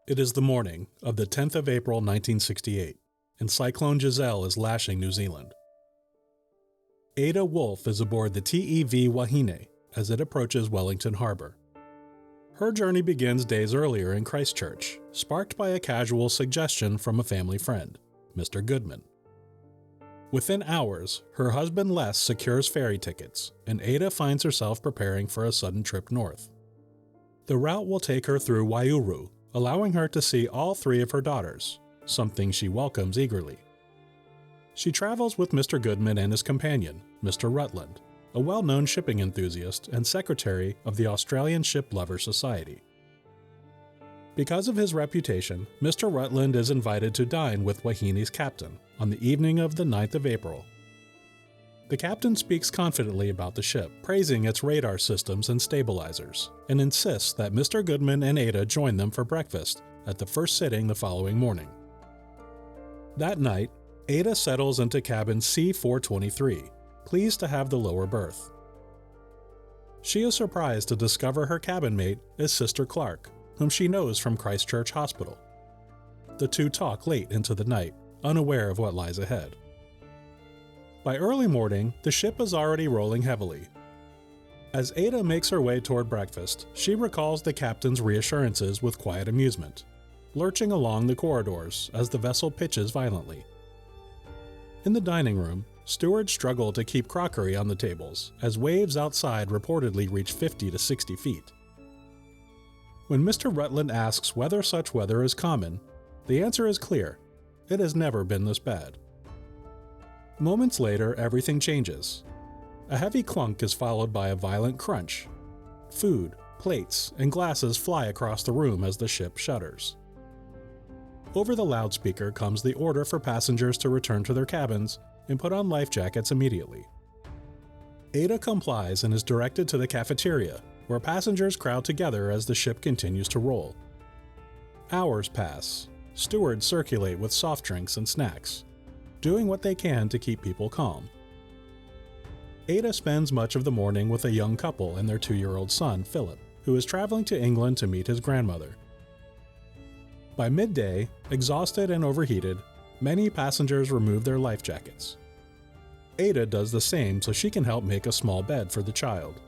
It is the morning of the 10th of April 1968, and Cyclone Giselle is lashing New Zealand. Ada Wolff is aboard the TEV Wahine as it approaches Wellington Harbour. Her journey begins days earlier in Christchurch, sparked by a casual suggestion from a family friend, Mr. Goodman. Within hours, her husband Les secures ferry tickets, and Ada finds herself preparing for a sudden trip north. The route will take her through Waiouru, allowing her to see all three of her daughters, something she welcomes eagerly. She travels with Mr. Goodman and his companion, Mr. Rutland, a well-known shipping enthusiast and secretary of the Australian Ship Lovers Society. Because of his reputation, Mr. Rutland is invited to dine with Wahine's captain on the evening of the 9th of April. The captain speaks confidently about the ship, praising its radar systems and stabilizers, and insists that Mr. Goodman and Ada join them for breakfast at the first sitting the following morning. That night, Ada settles into cabin C423, pleased to have the lower berth. She is surprised to discover her cabin mate is Sister Clark, whom she knows from Christchurch Hospital. The two talk late into the night, unaware of what lies ahead. By early morning, the ship is already rolling heavily. As Ada makes her way toward breakfast, she recalls the captain's reassurances with quiet amusement, lurching along the corridors as the vessel pitches violently. In the dining room, stewards struggle to keep crockery on the tables as waves outside reportedly reach 50 to 60 feet. When Mr. Rutland asks whether such weather is common, the answer is clear: it has never been this bad. Moments later, everything changes. A heavy clunk is followed by a violent crunch. Food, plates, and glasses fly across the room as the ship shudders. Over the loudspeaker comes the order for passengers to return to their cabins and put on life jackets immediately. Ada complies and is directed to the cafeteria, where passengers crowd together as the ship continues to roll. Hours pass. Stewards circulate with soft drinks and snacks, doing what they can to keep people calm. Ada spends much of the morning with a young couple and their 2-year-old son, Philip, who is traveling to England to meet his grandmother. By midday, exhausted and overheated, many passengers remove their life jackets. Ada does the same so she can help make a small bed for the child.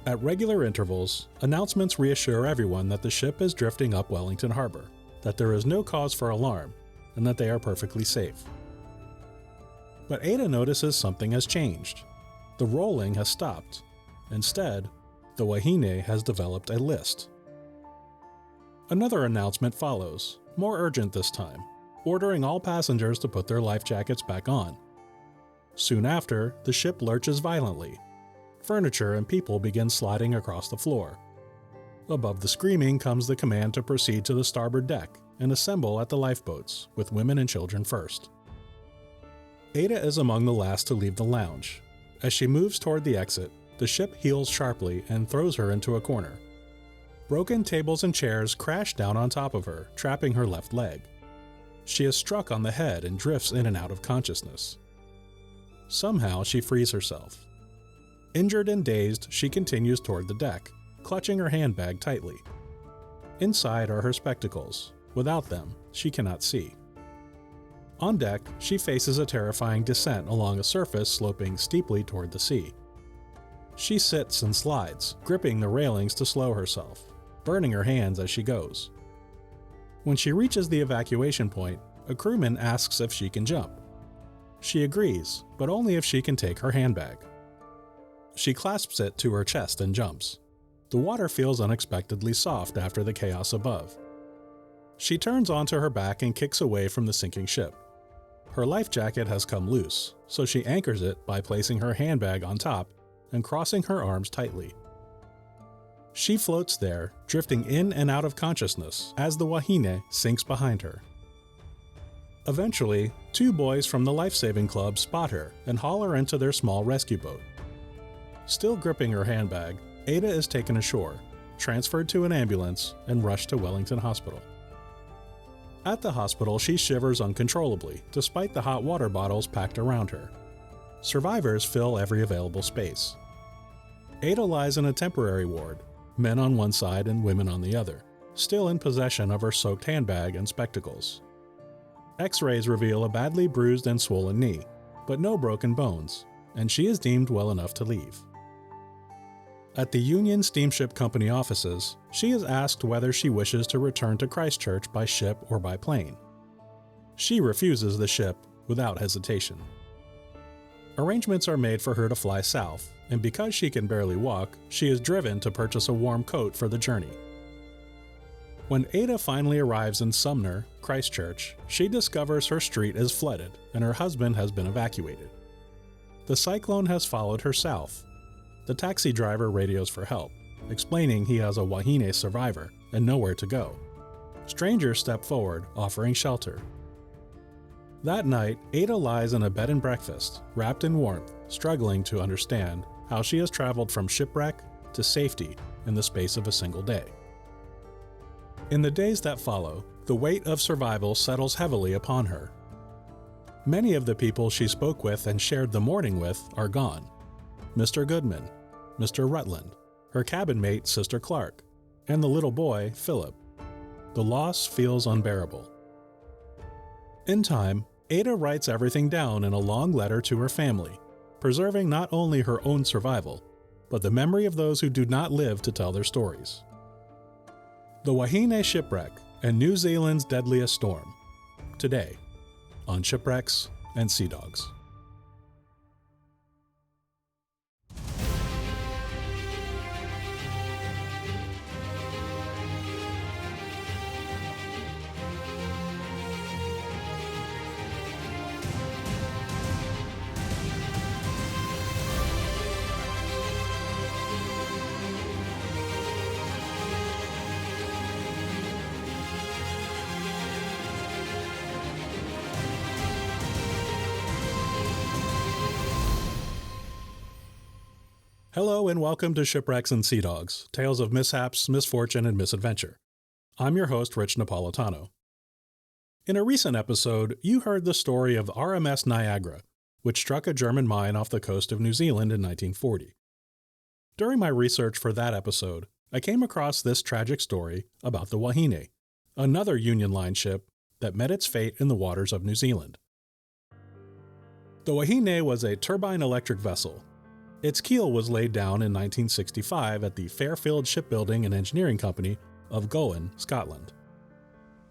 At regular intervals, announcements reassure everyone that the ship is drifting up Wellington Harbour, that there is no cause for alarm, and that they are perfectly safe. But Ada notices something has changed. The rolling has stopped. Instead, the Wahine has developed a list. Another announcement follows, more urgent this time, ordering all passengers to put their life jackets back on. Soon after, the ship lurches violently. Furniture and people begin sliding across the floor. Above the screaming comes the command to proceed to the starboard deck and assemble at the lifeboats, with women and children first. Ada is among the last to leave the lounge. As she moves toward the exit, the ship heels sharply and throws her into a corner. Broken tables and chairs crash down on top of her, trapping her left leg. She is struck on the head and drifts in and out of consciousness. Somehow she frees herself. Injured and dazed, she continues toward the deck, clutching her handbag tightly. Inside are her spectacles. Without them, she cannot see. On deck, she faces a terrifying descent along a surface sloping steeply toward the sea. She sits and slides, gripping the railings to slow herself, burning her hands as she goes. When she reaches the evacuation point, a crewman asks if she can jump. She agrees, but only if she can take her handbag. She clasps it to her chest and jumps. The water feels unexpectedly soft after the chaos above. She turns onto her back and kicks away from the sinking ship. Her life jacket has come loose, so she anchors it by placing her handbag on top and crossing her arms tightly. She floats there, drifting in and out of consciousness as the Wahine sinks behind her. Eventually, 2 boys from the life-saving club spot her and haul her into their small rescue boat. Still gripping her handbag, Ada is taken ashore, transferred to an ambulance, and rushed to Wellington Hospital. At the hospital, she shivers uncontrollably, despite the hot water bottles packed around her. Survivors fill every available space. Ada lies in a temporary ward, men on one side and women on the other, still in possession of her soaked handbag and spectacles. X-rays reveal a badly bruised and swollen knee, but no broken bones, and she is deemed well enough to leave. At the Union Steamship Company offices, she is asked whether she wishes to return to Christchurch by ship or by plane. She refuses the ship without hesitation. Arrangements are made for her to fly south, and because she can barely walk, she is driven to purchase a warm coat for the journey. When Ada finally arrives in Sumner, Christchurch, she discovers her street is flooded and her husband has been evacuated. The cyclone has followed her south. The taxi driver radios for help, explaining he has a Wahine survivor and nowhere to go. Strangers step forward, offering shelter. That night, Ada lies in a bed and breakfast, wrapped in warmth, struggling to understand how she has traveled from shipwreck to safety in the space of a single day. In the days that follow, the weight of survival settles heavily upon her. Many of the people she spoke with and shared the morning with are gone. Mr. Goodman, Mr. Rutland, her cabin mate Sister Clark, and the little boy, Philip. The loss feels unbearable. In time, Ada writes everything down in a long letter to her family, preserving not only her own survival, but the memory of those who do not live to tell their stories. The Wahine Shipwreck and New Zealand's Deadliest Storm. Today, on Shipwrecks and Sea Dogs. Hello and welcome to Shipwrecks and Sea Dogs, tales of mishaps, misfortune, and misadventure. I'm your host, Rich Napolitano. In a recent episode, you heard the story of RMS Niagara, which struck a German mine off the coast of New Zealand in 1940. During my research for that episode, I came across this tragic story about the Wahine, another Union Line ship that met its fate in the waters of New Zealand. The Wahine was a turbine-electric vessel. Its keel was laid down in 1965 at the Fairfield Shipbuilding and Engineering Company of Govan, Scotland.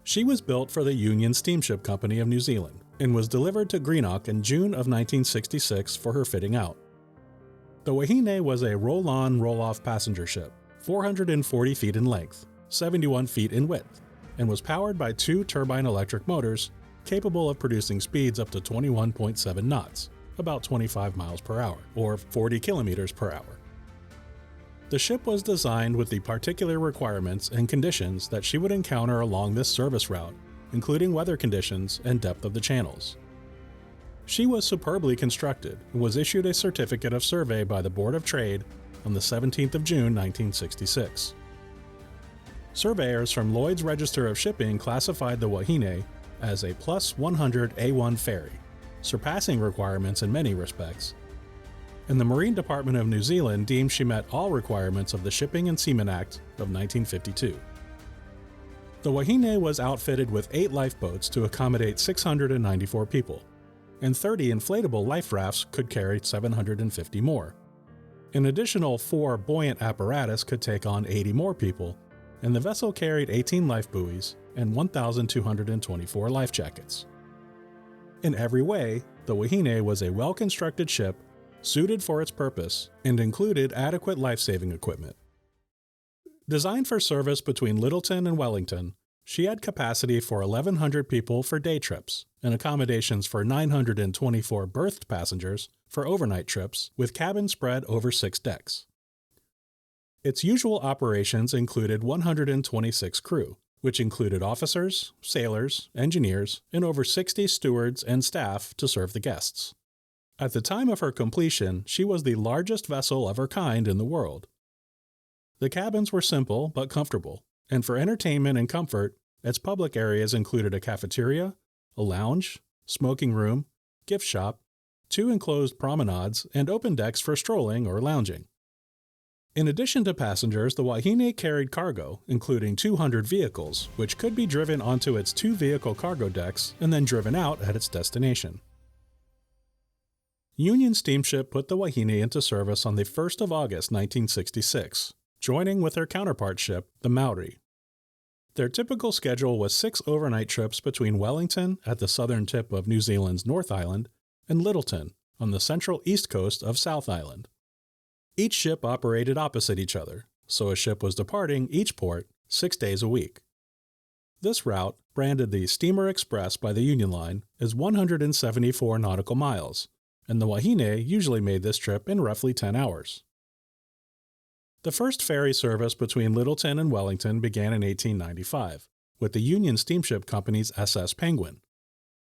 She was built for the Union Steamship Company of New Zealand and was delivered to Greenock in June of 1966 for her fitting out. The Wahine was a roll-on, roll-off passenger ship, 440 feet in length, 71 feet in width, and was powered by two turbine-electric motors capable of producing speeds up to 21.7 knots. About 25 miles per hour, or 40 kilometers per hour. The ship was designed with the particular requirements and conditions that she would encounter along this service route, including weather conditions and depth of the channels. She was superbly constructed and was issued a certificate of survey by the Board of Trade on the 17th of June 1966. Surveyors from Lloyd's Register of Shipping classified the Wahine as a plus 100 A1 ferry, surpassing requirements in many respects, and the Marine Department of New Zealand deemed she met all requirements of the Shipping and Seamen Act of 1952. The Wahine was outfitted with 8 lifeboats to accommodate 694 people, and 30 inflatable life rafts could carry 750 more. An additional 4 buoyant apparatus could take on 80 more people, and the vessel carried 18 life buoys and 1,224 life jackets. In every way, the Wahine was a well-constructed ship, suited for its purpose, and included adequate life-saving equipment. Designed for service between Lyttelton and Wellington, she had capacity for 1,100 people for day trips, and accommodations for 924 berthed passengers for overnight trips, with cabins spread over 6 decks. Its usual operations included 126 crew, which included officers, sailors, engineers, and over 60 stewards and staff to serve the guests. At the time of her completion, she was the largest vessel of her kind in the world. The cabins were simple but comfortable, and for entertainment and comfort, its public areas included a cafeteria, a lounge, smoking room, gift shop, 2 enclosed promenades, and open decks for strolling or lounging. In addition to passengers, the Wahine carried cargo, including 200 vehicles, which could be driven onto its 2-vehicle cargo decks and then driven out at its destination. Union Steamship put the Wahine into service on the 1st of August 1966, joining with their counterpart ship, the Maori. Their typical schedule was 6 overnight trips between Wellington at the southern tip of New Zealand's North Island and Lyttelton on the central east coast of South Island. Each ship operated opposite each other, so a ship was departing each port 6 days a week. This route, branded the Steamer Express by the Union Line, is 174 nautical miles, and the Wahine usually made this trip in roughly 10 hours. The first ferry service between Lyttelton and Wellington began in 1895, with the Union Steamship Company's SS Penguin.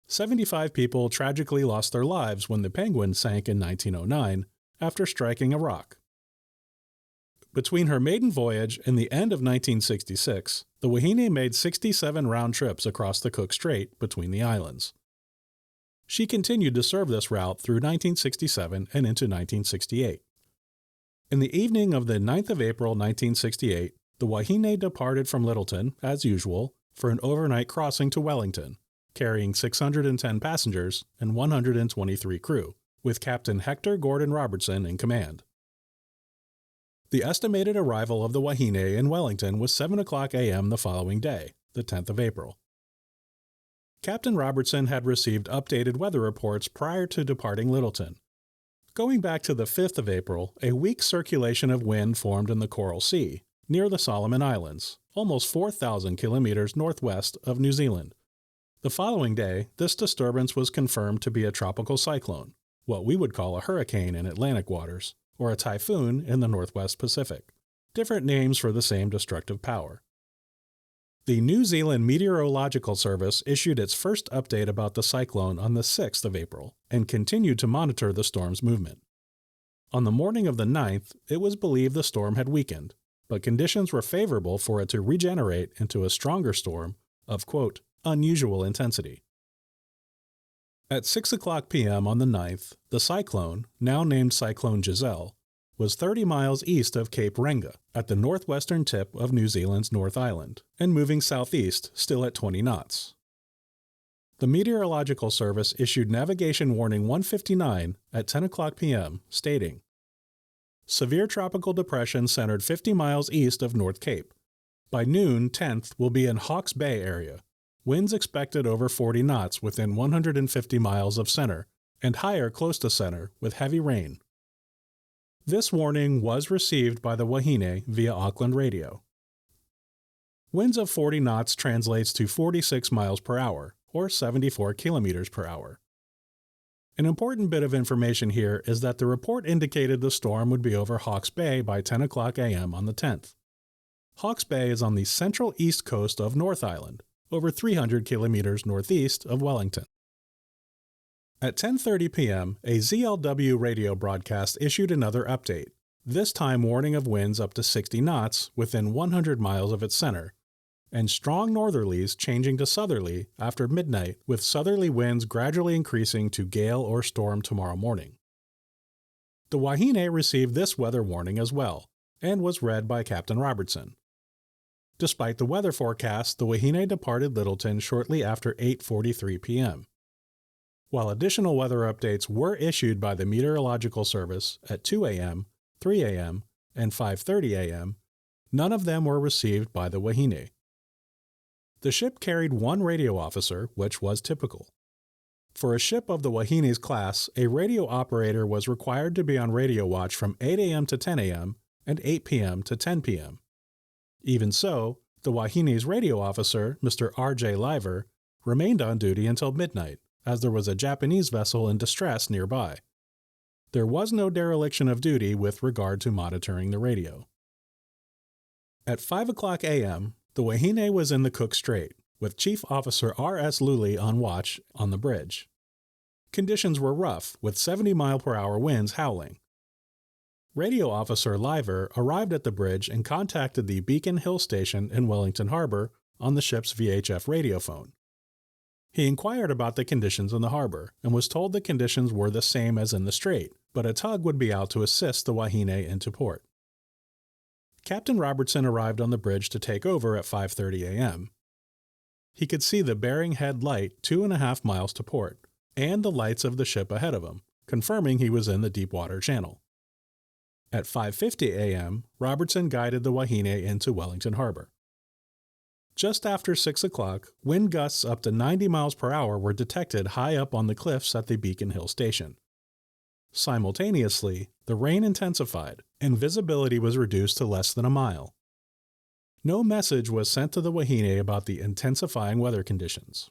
75 people tragically lost their lives when the Penguin sank in 1909 after striking a rock. Between her maiden voyage and the end of 1966, the Wahine made 67 round trips across the Cook Strait between the islands. She continued to serve this route through 1967 and into 1968. In the evening of the 9th of April 1968, the Wahine departed from Lyttelton, as usual, for an overnight crossing to Wellington, carrying 610 passengers and 123 crew, with Captain Hector Gordon Robertson in command. The estimated arrival of the Wahine in Wellington was 7 o'clock a.m. the following day, the 10th of April. Captain Robertson had received updated weather reports prior to departing Lyttelton. Going back to the 5th of April, a weak circulation of wind formed in the Coral Sea, near the Solomon Islands, almost 4,000 kilometers northwest of New Zealand. The following day, this disturbance was confirmed to be a tropical cyclone, what we would call a hurricane in Atlantic waters, or a typhoon in the Northwest Pacific, different names for the same destructive power. The New Zealand Meteorological Service issued its first update about the cyclone on the 6th of April and continued to monitor the storm's movement. On the morning of the 9th, it was believed the storm had weakened, but conditions were favorable for it to regenerate into a stronger storm of, quote, unusual intensity. At 6 o'clock p.m. on the 9th, the cyclone, now named Cyclone Giselle, was 30 miles east of Cape Renga, at the northwestern tip of New Zealand's North Island, and moving southeast, still at 20 knots. The Meteorological Service issued Navigation Warning 159 at 10 o'clock p.m., stating, "Severe tropical depression centered 50 miles east of North Cape. By noon, 10th will be in Hawke's Bay area. Winds expected over 40 knots within 150 miles of center, and higher close to center with heavy rain." This warning was received by the Wahine via Auckland radio. Winds of 40 knots translates to 46 miles per hour, or 74 kilometers per hour. An important bit of information here is that the report indicated the storm would be over Hawke's Bay by 10 o'clock a.m. on the 10th. Hawke's Bay is on the central east coast of North Island, over 300 kilometers northeast of Wellington. At 10:30 p.m., a ZLW radio broadcast issued another update, this time warning of winds up to 60 knots within 100 miles of its center, and strong northerlies changing to southerly after midnight, with southerly winds gradually increasing to gale or storm tomorrow morning. The Wahine received this weather warning as well, and was read by Captain Robertson. Despite the weather forecast, the Wahine departed Lyttelton shortly after 8:43 p.m. While additional weather updates were issued by the Meteorological Service at 2 a.m., 3 a.m., and 5:30 a.m., none of them were received by the Wahine. The ship carried one radio officer, which was typical. For a ship of the Wahine's class, a radio operator was required to be on radio watch from 8 a.m. to 10 a.m. and 8 p.m. to 10 p.m. Even so, the Wahine's radio officer, Mr. R.J. Liver, remained on duty until midnight, as there was a Japanese vessel in distress nearby. There was no dereliction of duty with regard to monitoring the radio. At 5 o'clock a.m., the Wahine was in the Cook Strait, with Chief Officer R.S. Luley on watch on the bridge. Conditions were rough, with 70-mile-per-hour winds howling. Radio Officer Liver arrived at the bridge and contacted the Beacon Hill Station in Wellington Harbour on the ship's VHF radiophone. He inquired about the conditions in the harbor and was told the conditions were the same as in the strait, but a tug would be out to assist the Wahine into port. Captain Robertson arrived on the bridge to take over at 5:30 a.m. He could see the Bering Head light 2.5 miles to port, and the lights of the ship ahead of him, confirming he was in the deep water channel. At 5:50 a.m., Robertson guided the Wahine into Wellington Harbour. Just after 6 o'clock, wind gusts up to 90 miles per hour were detected high up on the cliffs at the Beacon Hill station. Simultaneously, the rain intensified, and visibility was reduced to less than a mile. No message was sent to the Wahine about the intensifying weather conditions.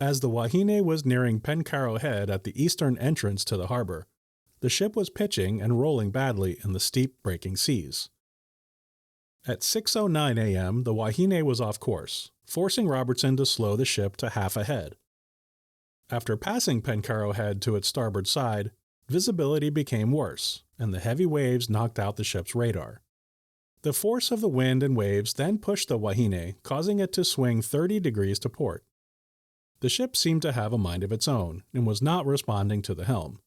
As the Wahine was nearing Pencarrow Head at the eastern entrance to the harbor, the ship was pitching and rolling badly in the steep, breaking seas. At 6:09 a.m., the Wahine was off course, forcing Robertson to slow the ship to half ahead. After passing Pencarrow Head to its starboard side, visibility became worse, and the heavy waves knocked out the ship's radar. The force of the wind and waves then pushed the Wahine, causing it to swing 30 degrees to port. The ship seemed to have a mind of its own, and was not responding to the helm.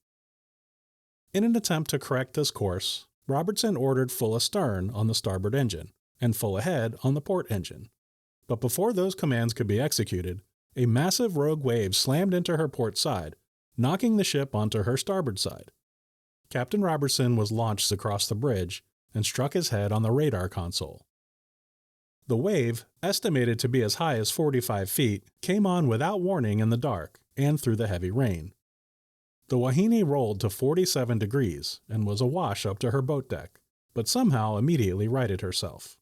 In an attempt to correct this course, Robertson ordered full astern on the starboard engine, and full ahead on the port engine. But before those commands could be executed, a massive rogue wave slammed into her port side, knocking the ship onto her starboard side. Captain Robertson was launched across the bridge and struck his head on the radar console. The wave, estimated to be as high as 45 feet, came on without warning in the dark and through the heavy rain. The Wahine rolled to 47 degrees and was awash up to her boat deck, but somehow immediately righted herself.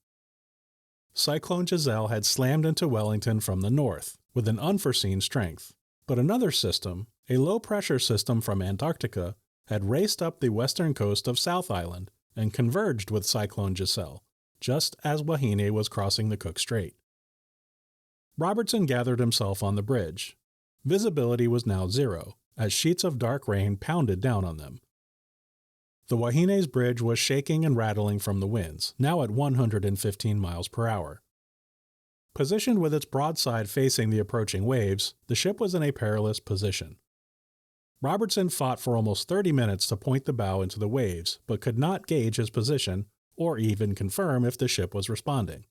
Cyclone Giselle had slammed into Wellington from the north with an unforeseen strength, but another system, a low-pressure system from Antarctica, had raced up the western coast of South Island and converged with Cyclone Giselle, just as Wahine was crossing the Cook Strait. Robertson gathered himself on the bridge. Visibility was now 0, as sheets of dark rain pounded down on them. The Wahine's bridge was shaking and rattling from the winds, now at 115 miles per hour. Positioned with its broadside facing the approaching waves, the ship was in a perilous position. Robertson fought for almost 30 minutes to point the bow into the waves, but could not gauge his position or even confirm if the ship was responding.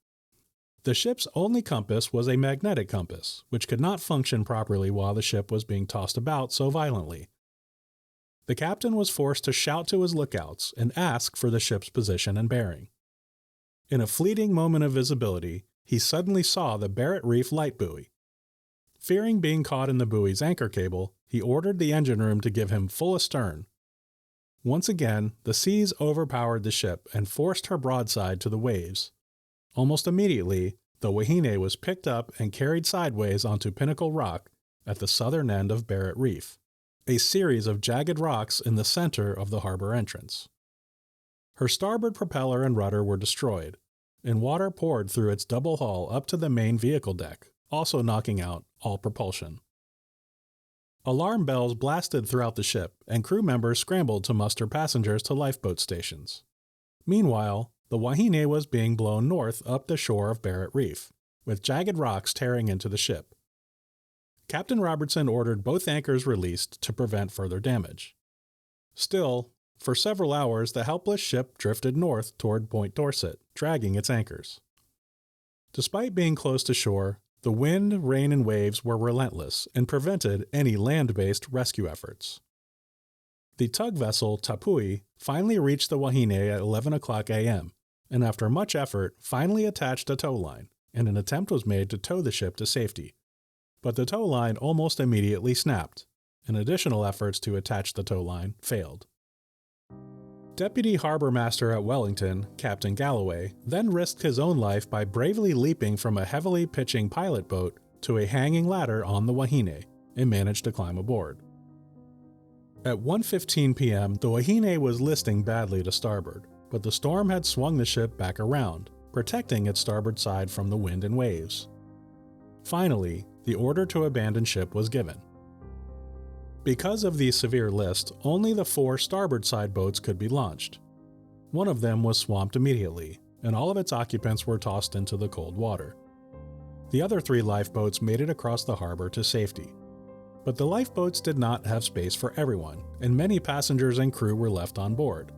The ship's only compass was a magnetic compass, which could not function properly while the ship was being tossed about so violently. The captain was forced to shout to his lookouts and ask for the ship's position and bearing. In a fleeting moment of visibility, he suddenly saw the Barrett Reef light buoy. Fearing being caught in the buoy's anchor cable, he ordered the engine room to give him full astern. Once again, the seas overpowered the ship and forced her broadside to the waves. Almost immediately, the Wahine was picked up and carried sideways onto Pinnacle Rock at the southern end of Barrett Reef, a series of jagged rocks in the center of the harbor entrance. Her starboard propeller and rudder were destroyed, and water poured through its double hull up to the main vehicle deck, also knocking out all propulsion. Alarm bells blasted throughout the ship, and crew members scrambled to muster passengers to lifeboat stations. Meanwhile, the Wahine was being blown north up the shore of Barrett Reef, with jagged rocks tearing into the ship. Captain Robertson ordered both anchors released to prevent further damage. Still, for several hours the helpless ship drifted north toward Point Dorset, dragging its anchors. Despite being close to shore, the wind, rain, and waves were relentless and prevented any land-based rescue efforts. The tug vessel Tapui finally reached the Wahine at 11 o'clock a.m., and after much effort finally attached a tow line, and an attempt was made to tow the ship to safety. But the tow line almost immediately snapped, and additional efforts to attach the tow line failed. Deputy Harbour Master at Wellington, Captain Galloway, then risked his own life by bravely leaping from a heavily pitching pilot boat to a hanging ladder on the Wahine, and managed to climb aboard. At 1:15 p.m., the Wahine was listing badly to starboard, but the storm had swung the ship back around, protecting its starboard side from the wind and waves. Finally, the order to abandon ship was given. Because of the severe list, only the 4 starboard side boats could be launched. One of them was swamped immediately, and all of its occupants were tossed into the cold water. The other 3 lifeboats made it across the harbor to safety. But the lifeboats did not have space for everyone, and many passengers and crew were left on board.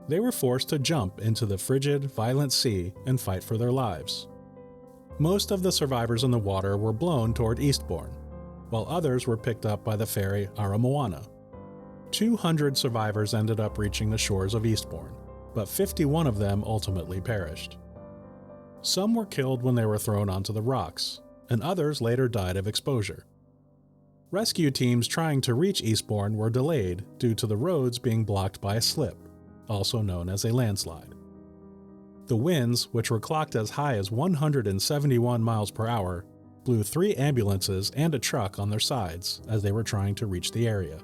they were forced to jump into the frigid, violent sea and fight for their lives. Most of the survivors in the water were blown toward Eastbourne, while others were picked up by the ferry Aramoana. 200 survivors ended up reaching the shores of Eastbourne, but 51 of them ultimately perished. Some were killed when they were thrown onto the rocks, and others later died of exposure. Rescue teams trying to reach Eastbourne were delayed due to the roads being blocked by a slip, also known as a landslide. The winds, which were clocked as high as 171 miles per hour, blew 3 ambulances and a truck on their sides as they were trying to reach the area.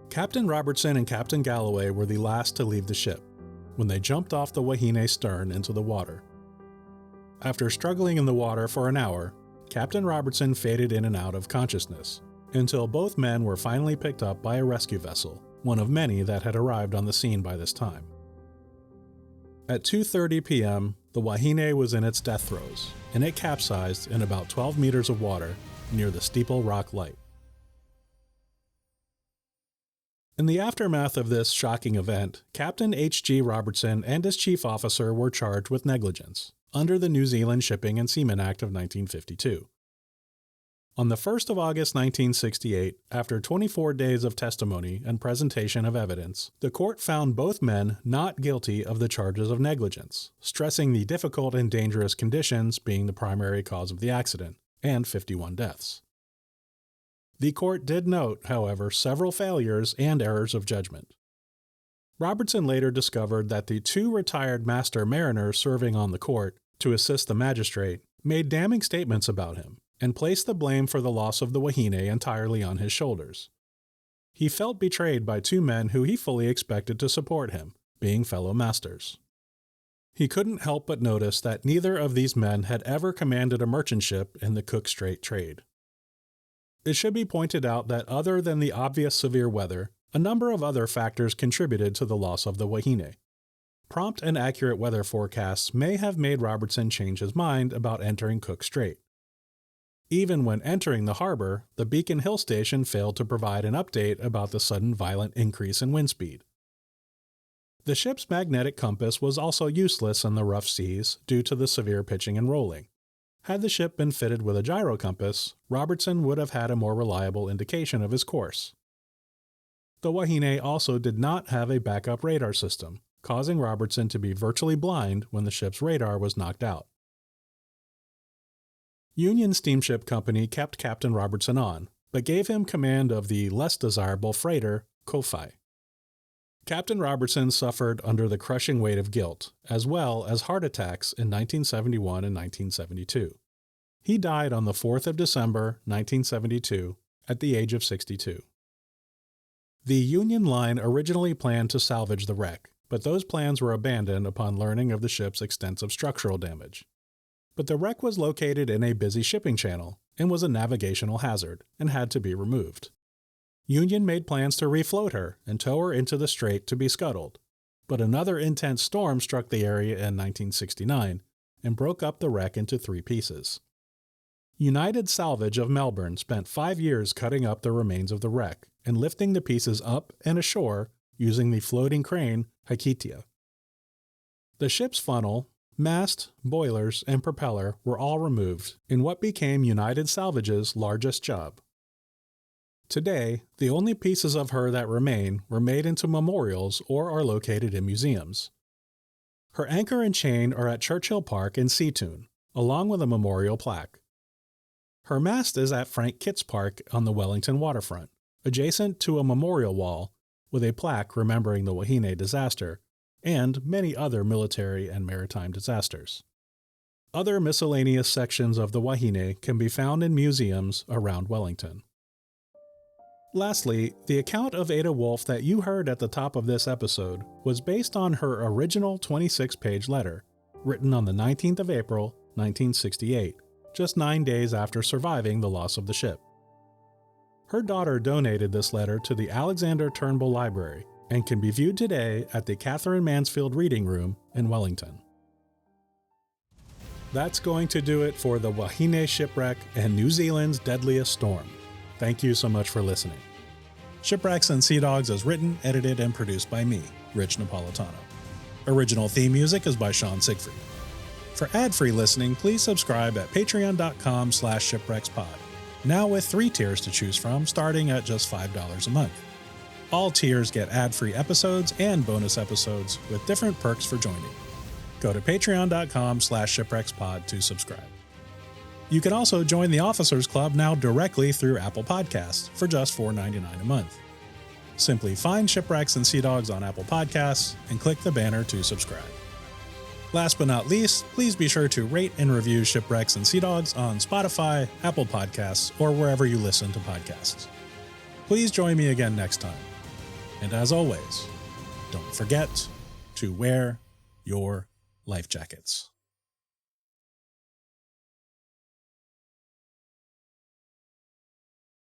Captain Robertson and Captain Galloway were the last to leave the ship, when they jumped off the Wahine's stern into the water. After struggling in the water for an hour, Captain Robertson faded in and out of consciousness, until both men were finally picked up by a rescue vessel, one of many that had arrived on the scene by this time. At 2:30 p.m., the Wahine was in its death throes, and it capsized in about 12 meters of water near the Steeple Rock Light. In the aftermath of this shocking event, Captain H.G. Robertson and his chief officer were charged with negligence, under the New Zealand Shipping and Seamen Act of 1952. On the 1st of August 1968, after 24 days of testimony and presentation of evidence, the court found both men not guilty of the charges of negligence, stressing the difficult and dangerous conditions being the primary cause of the accident, and 51 deaths. The court did note, however, several failures and errors of judgment. Robertson later discovered that the 2 retired master mariners serving on the court to assist the magistrate made damning statements about him and placed the blame for the loss of the Wahine entirely on his shoulders. He felt betrayed by 2 men who he fully expected to support him, being fellow masters. He couldn't help but notice that neither of these men had ever commanded a merchant ship in the Cook Strait trade. It should be pointed out that other than the obvious severe weather, a number of other factors contributed to the loss of the Wahine. Prompt and accurate weather forecasts may have made Robertson change his mind about entering Cook Strait. Even when entering the harbor, the Beacon Hill station failed to provide an update about the sudden violent increase in wind speed. The ship's magnetic compass was also useless in the rough seas due to the severe pitching and rolling. Had the ship been fitted with a gyro compass, Robertson would have had a more reliable indication of his course. The Wahine also did not have a backup radar system, causing Robertson to be virtually blind when the ship's radar was knocked out. Union Steamship Company kept Captain Robertson on, but gave him command of the less desirable freighter Kofi. Captain Robertson suffered under the crushing weight of guilt, as well as heart attacks in 1971 and 1972. He died on the 4th of December, 1972, at the age of 62. The Union Line originally planned to salvage the wreck, but those plans were abandoned upon learning of the ship's extensive structural damage. But the wreck was located in a busy shipping channel and was a navigational hazard and had to be removed. Union made plans to refloat her and tow her into the strait to be scuttled, but another intense storm struck the area in 1969 and broke up the wreck into 3 pieces. United Salvage of Melbourne spent 5 years cutting up the remains of the wreck and lifting the pieces up and ashore using the floating crane Hikitia. The ship's funnel, mast, boilers, and propeller were all removed in what became United Salvage's largest job. Today, the only pieces of her that remain were made into memorials or are located in museums. Her anchor and chain are at Churchill Park in Seatoun, along with a memorial plaque. Her mast is at Frank Kitts Park on the Wellington waterfront, adjacent to a memorial wall with a plaque remembering the Wahine disaster and many other military and maritime disasters. Other miscellaneous sections of the Wahine can be found in museums around Wellington. Lastly, the account of Ada Wolff that you heard at the top of this episode was based on her original 26-page letter, written on the 19th of April, 1968, just 9 days after surviving the loss of the ship. Her daughter donated this letter to the Alexander Turnbull Library and can be viewed today at the Catherine Mansfield Reading Room in Wellington. That's going to do it for the Wahine Shipwreck and New Zealand's Deadliest Storm. Thank you so much for listening. Shipwrecks and Sea Dogs is written, edited, and produced by me, Rich Napolitano. Original theme music is by Sean Siegfried. For ad-free listening, please subscribe at patreon.com/shipwreckspod, now with 3 tiers to choose from, starting at just $5 a month. All tiers get ad-free episodes and bonus episodes with different perks for joining. Go to patreon.com/shipwreckspod to subscribe. You can also join the Officers Club now directly through Apple Podcasts for just $4.99 a month. Simply find Shipwrecks and Sea Dogs on Apple Podcasts and click the banner to subscribe. Last but not least, please be sure to rate and review Shipwrecks and Sea Dogs on Spotify, Apple Podcasts, or wherever you listen to podcasts. Please join me again next time. And as always, don't forget to wear your life jackets.